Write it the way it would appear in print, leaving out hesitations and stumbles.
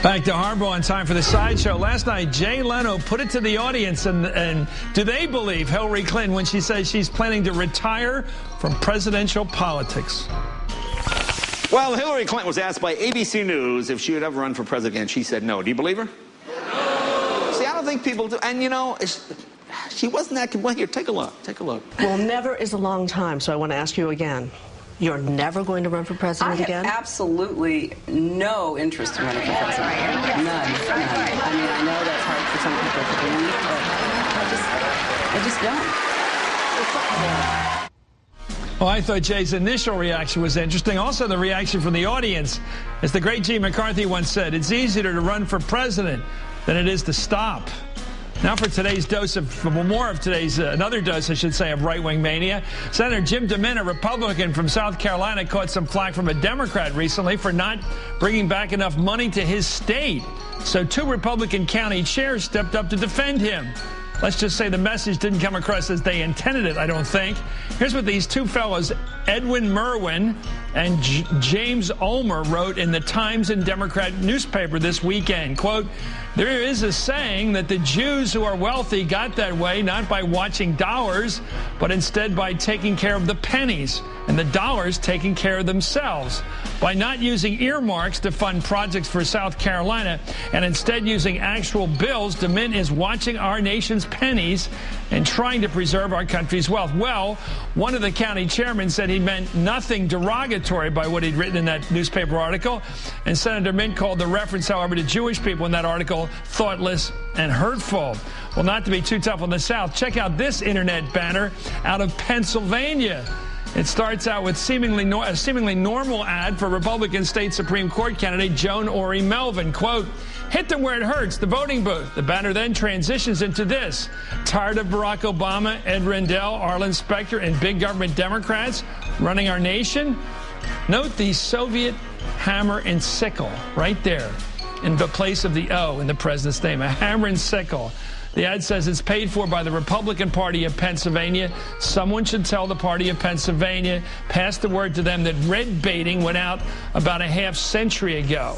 Back to Hardball in time for the sideshow. Last night, Jay Leno put it to the audience, and do they believe Hillary Clinton when she says she's planning to retire from presidential politics? Well, Hillary Clinton was asked by ABC News if she would ever run for president, and she said no. Do you believe her? No. See, I don't think people do. And, you know, she wasn't that... Well, here, take a look. Take a look. Well, never is a long time, so I want to ask you again. You're never going to run for president again? I have absolutely no interest in running for president. None. I mean, I know that's hard for some people to believe, but I just don't. Well, I thought Jay's initial reaction was interesting. Also, the reaction from the audience. As the great G. McCarthy once said, it's easier to run for president than it is to stop. Now for today's dose of, another dose, I should say, of right-wing mania. Senator Jim DeMint, a Republican from South Carolina, caught some flack from a Democrat recently for not bringing back enough money to his state. So 2 Republican county chairs stepped up to defend him. Let's just say the message didn't come across as they intended it, I don't think. Here's what these 2 fellows, Edwin Merwin and James Ulmer, wrote in the Times and Democrat newspaper this weekend. Quote, there is a saying that the Jews who are wealthy got that way not by watching dollars, but instead by taking care of the pennies, and the dollars taking care of themselves. By not using earmarks to fund projects for South Carolina and instead using actual bills, DeMint is watching our nation's pennies and trying to preserve our country's wealth. Well, one of the county chairmen said he meant nothing derogatory by what he'd written in that newspaper article, and Senator DeMint called the reference, however, to Jewish people in that article thoughtless and hurtful. Well, not to be too tough on the South, check out this internet banner out of Pennsylvania. It starts out with a seemingly normal ad for Republican State Supreme Court candidate Joan Ori Melvin. Quote, hit them where it hurts, the voting booth. The banner then transitions into this. Tired of Barack Obama, Ed Rendell, Arlen Specter, and big government Democrats running our nation? Note the Soviet hammer and sickle right there in the place of the O in the president's name, a hammer and sickle. The ad says it's paid for by the Republican Party of Pennsylvania. Someone should tell the Party of Pennsylvania, pass the word to them that red baiting went out about a half century ago.